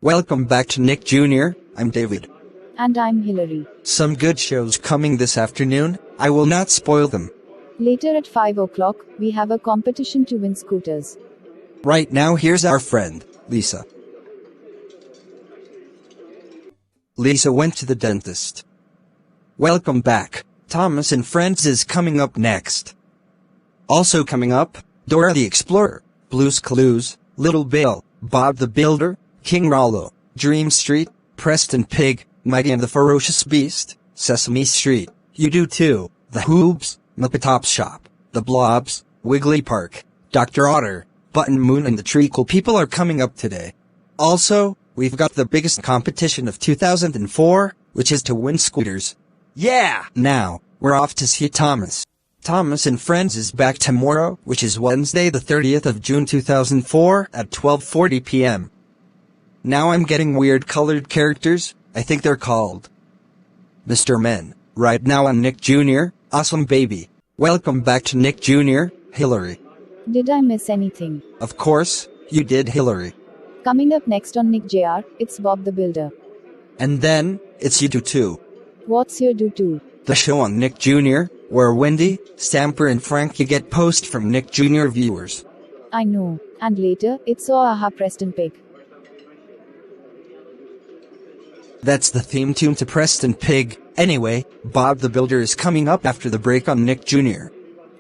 Welcome back to Nick Jr. I'm David. And I'm Hillary. Some good shows coming this afternoon. I will not spoil them. Later at 5 o'clock, we have a competition to win scooters. Right now, here's our friend, Lisa. Lisa went to the dentist. Welcome back. Thomas and Friends is coming up next. Also coming up, Dora the Explorer, Blue's Clues, Little Bill, Bob the Builder, King Rollo, Dream Street, Preston Pig, Mighty and the Ferocious Beast, Sesame Street, You Do Too, The Hoops, Muppet Shop, The Blobs, Wiggly Park, Dr. Otter, Button Moon and the Treacle People are coming up today. Also, we've got the biggest competition of 2004, which is to win scooters. Yeah! Now, we're off to see Thomas. Thomas and Friends is back tomorrow, which is Wednesday the 30th of June 2004 at 12:40 p.m. Now I'm getting weird colored characters. I think they're called Mr. Men. Right now on Nick Jr. Awesome baby. Welcome back to Nick Jr. Hillary. Did I miss anything? Of course, you did, Hillary. Coming up next on Nick Jr., it's Bob the Builder. And then, it's You Do Too. What's your do-to? The show on Nick Jr., where Wendy, Stamper and Frankie get posts from Nick Jr. viewers. I know. And later, it's Aha Preston Pig. That's the theme tune to Preston Pig. Anyway, Bob the Builder is coming up after the break on Nick Jr.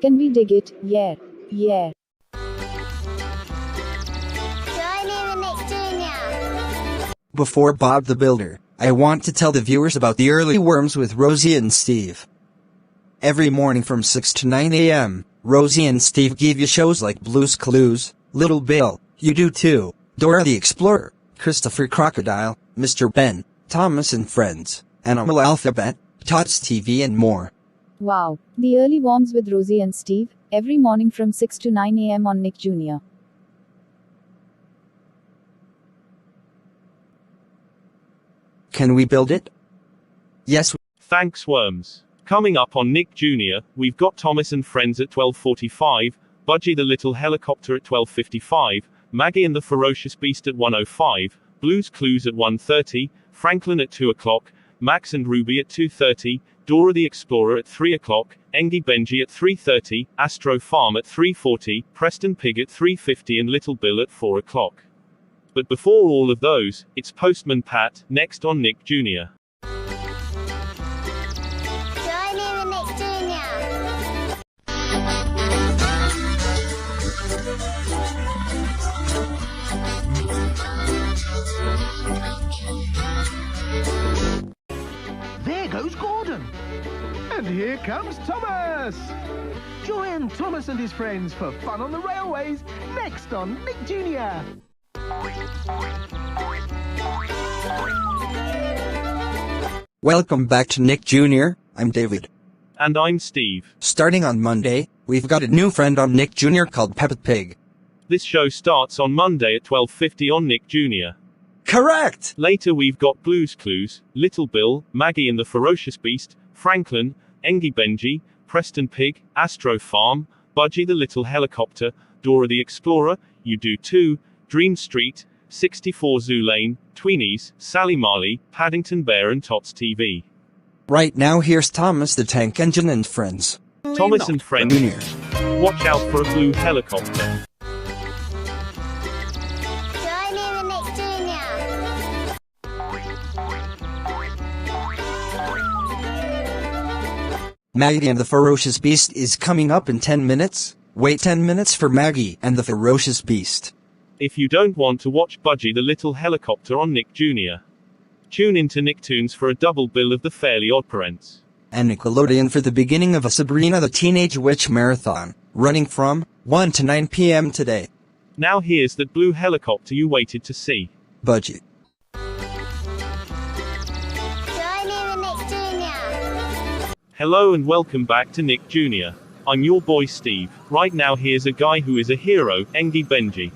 Can we dig it? Yeah. Yeah. Before Bob the Builder, I want to tell the viewers about the early worms with Rosie and Steve. Every morning from 6 to 9 a.m., Rosie and Steve give you shows like Blue's Clues, Little Bill, You Do Too, Dora the Explorer, Christopher Crocodile, Mr. Ben, Thomas and Friends, Animal Alphabet, Tots TV and more. Wow. The early worms with Rosie and Steve, every morning from 6 to 9 a.m. on Nick Jr. Can we build it? Yes. Thanks, Worms. Coming up on Nick Jr., we've got Thomas and Friends at 12:45, Budgie the Little Helicopter at 12:55, Maggie and the Ferocious Beast at 1:05, Blue's Clues at 1:30, Franklin at 2 o'clock, Max and Ruby at 2:30, Dora the Explorer at 3 o'clock, Engie Benji at 3:30, Astro Farm at 3:40, Preston Pig at 3:50 and Little Bill at 4 o'clock. But before all of those, it's Postman Pat, next on Nick Jr. There goes Gordon. And here comes Thomas. Join Thomas and his friends for fun on the railways, next on Nick Jr. Welcome back to Nick Jr. I'm David. And I'm Steve. Starting on Monday, we've got a new friend on Nick Jr. called Peppa Pig. This show starts on Monday at 12:50 on Nick Jr. Correct! Later we've got Blue's Clues, Little Bill, Maggie and the Ferocious Beast, Franklin, Engie Benji, Preston Pig, Astro Farm, Budgie the Little Helicopter, Dora the Explorer, You Do Too, Dream Street, 64 Zoo Lane, Tweenies, Sally Marley, Paddington Bear and Tots TV. Right now here's Thomas the Tank Engine and Friends. Thomas and Friends. Jr. Watch out for a blue helicopter. Maggie and the Ferocious Beast is coming up in 10 minutes. Wait 10 minutes for Maggie and the Ferocious Beast. If you don't want to watch Budgie the Little Helicopter on Nick Jr., tune into Nicktoons for a double bill of the Fairly Oddparents. And Nickelodeon for the beginning of a Sabrina the Teenage Witch marathon, running from 1 to 9 p.m. today. Now here's that blue helicopter you waited to see. Budgie. Hello and welcome back to Nick Jr. I'm your boy Steve. Right now here's a guy who is a hero, Engie Benji.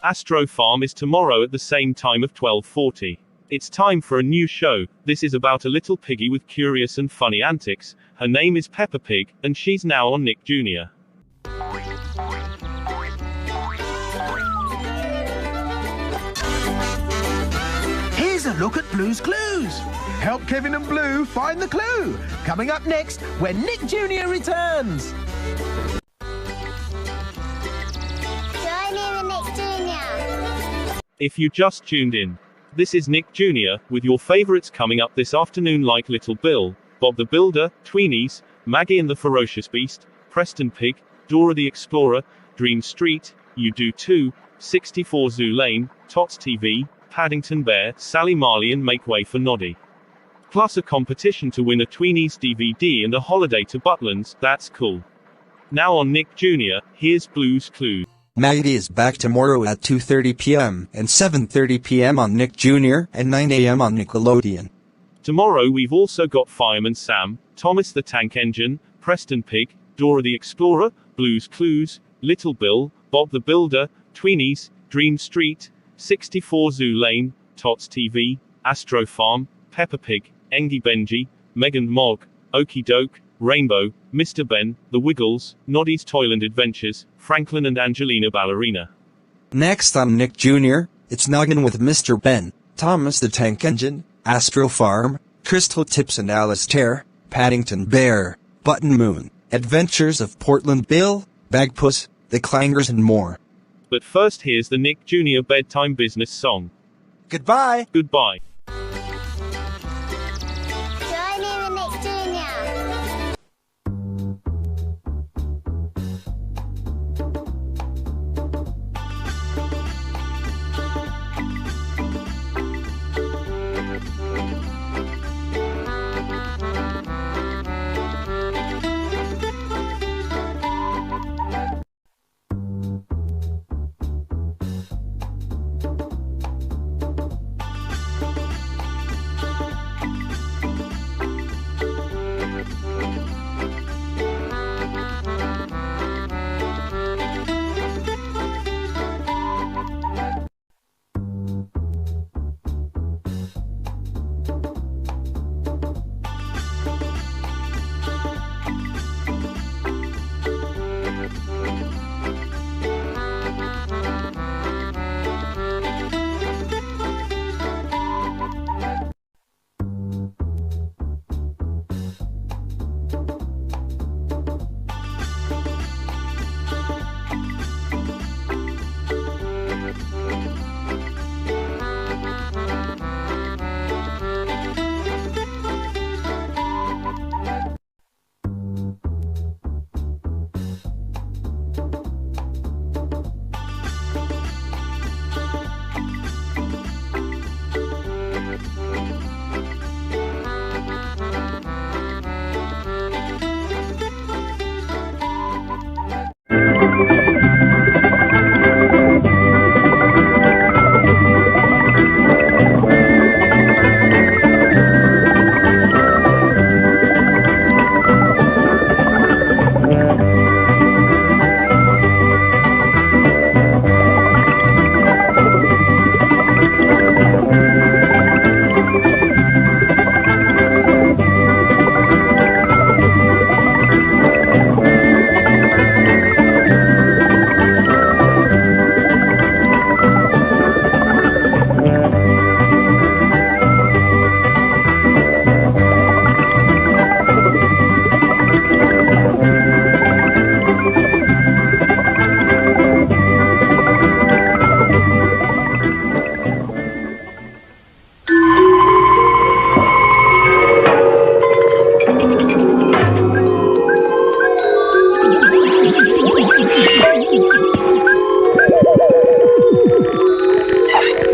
Astro Farm is tomorrow at the same time of 12:40. It's time for a new show. This is about a little piggy with curious and funny antics. Her name is Peppa Pig, and she's now on Nick Jr. Here's a look at Blue's clues. Help Kevin and Blue find the clue. Coming up next, when Nick Jr returns. Joining the Nick Jr. If you just tuned in, this is Nick Jr. with your favorites coming up this afternoon, like Little Bill, Bob the Builder, Tweenies, Maggie and the Ferocious Beast, Preston Pig, Dora the Explorer, Dream Street, You Do Too, 64 Zoo Lane, Tots TV, Paddington Bear, Sally Marley and Make Way for Noddy. Plus a competition to win a Tweenies DVD and a holiday to Butlins. That's cool. Now on Nick Jr., here's Blue's Clues. Maggie is back tomorrow at 2:30 p.m. and 7:30 p.m. on Nick Jr. and 9 a.m. on Nickelodeon. Tomorrow we've also got Fireman Sam, Thomas the Tank Engine, Preston Pig, Dora the Explorer, Blue's Clues, Little Bill, Bob the Builder, Tweenies, Dream Street, 64 Zoo Lane, Tots TV, Astro Farm, Peppa Pig, Engie Benji, Megan Mog, Okie Doke, Rainbow, Mr. Ben, The Wiggles, Noddy's Toyland Adventures, Franklin and Angelina Ballerina. Next on Nick Jr., it's Noggin with Mr. Ben, Thomas the Tank Engine, Astro Farm, Crystal Tips and Alistair, Paddington Bear, Button Moon, Adventures of Portland Bill, Bagpuss, The Clangers and more. But first, here's the Nick Jr. bedtime business song. Goodbye! Goodbye. Joining the Nick Jr.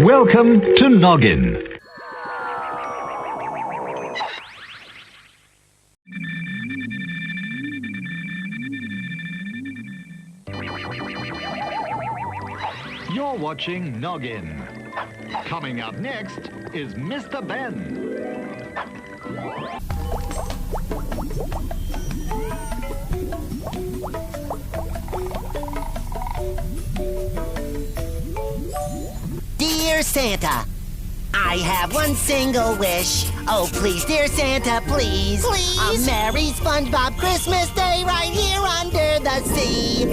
Welcome to Noggin. You're watching Noggin. Coming up next is Mr. Ben. Dear Santa, I have one single wish. Oh, please, dear Santa, please. A merry SpongeBob Christmas Day right here under the sea.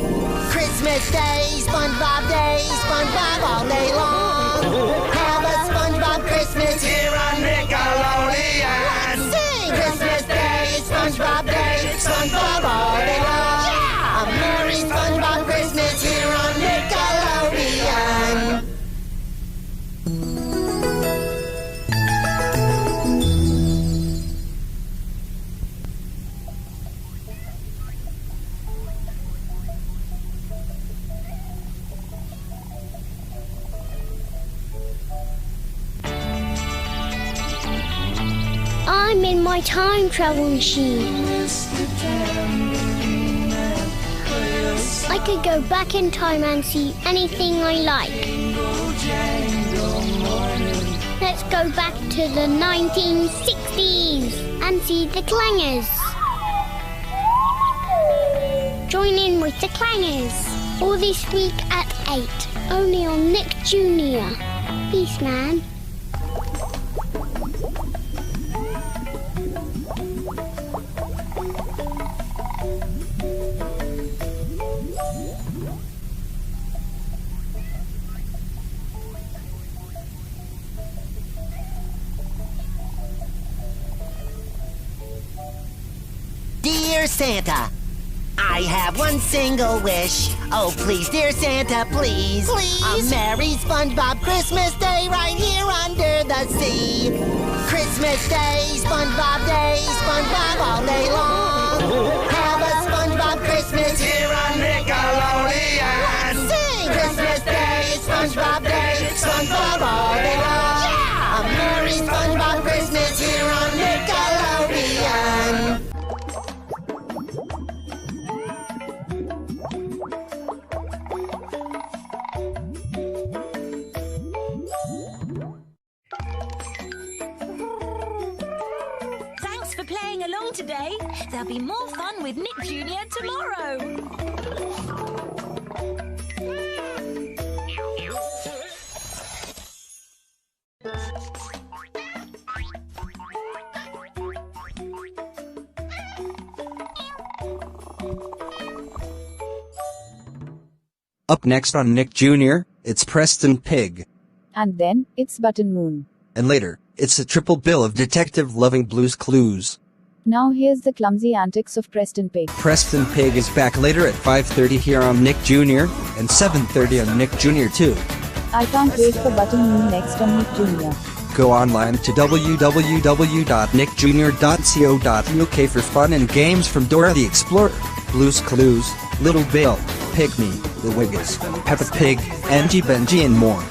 Christmas Day, SpongeBob all day long. Have a SpongeBob Christmas here on Nickelodeon. Sing! Christmas Day, SpongeBob all day long. Yeah! A merry SpongeBob Christmas here on Nickelodeon. I'm in my time travel machine. I could go back in time and see anything I like. Let's go back to the 1960s and see the Clangers. Join in with the Clangers. All this week at 8, only on Nick Jr. Peace, man. Dear Santa, I have one single wish. Oh, please, dear Santa, please. A merry SpongeBob Christmas Day right here under the sea. Christmas Day, SpongeBob all day long. Have a SpongeBob Christmas here on Nickelodeon. Sing! Christmas Day, SpongeBob all day long. Yeah! A merry SpongeBob Christmas here on Nickelodeon. Thanks for playing along today. There'll be more fun with Nick Jr. tomorrow. Up next on Nick Jr., it's Preston Pig. And then, it's Button Moon. And later, it's a triple bill of detective-loving Blue's Clues. Now here's the clumsy antics of Preston Pig. Preston Pig is back later at 5:30 here on Nick Jr. and 7:30 on Nick Jr. too. I can't wait for Button Moon next on Nick Jr. Go online to www.nickjr.co.uk for fun and games from Dora the Explorer, Blue's Clues, Little Bill, Pygmy, The Wiggles, Peppa Pig, Angie Benji and more.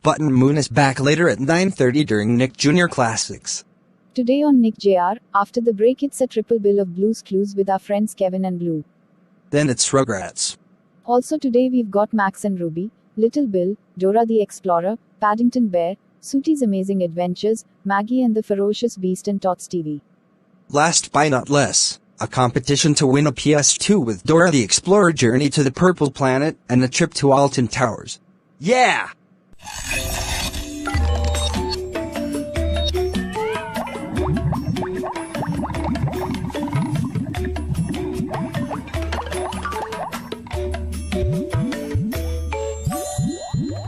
Button Moon is back later at 9:30 during Nick Jr. Classics. Today on Nick Jr., after the break it's a triple bill of Blue's Clues with our friends Kevin and Blue. Then it's Rugrats. Also today we've got Max and Ruby, Little Bill, Dora the Explorer, Paddington Bear, Sootie's Amazing Adventures, Maggie and the Ferocious Beast and Tots TV. Last but not less, a competition to win a PS2 with Dora the Explorer Journey to the Purple Planet and a trip to Alton Towers. Yeah!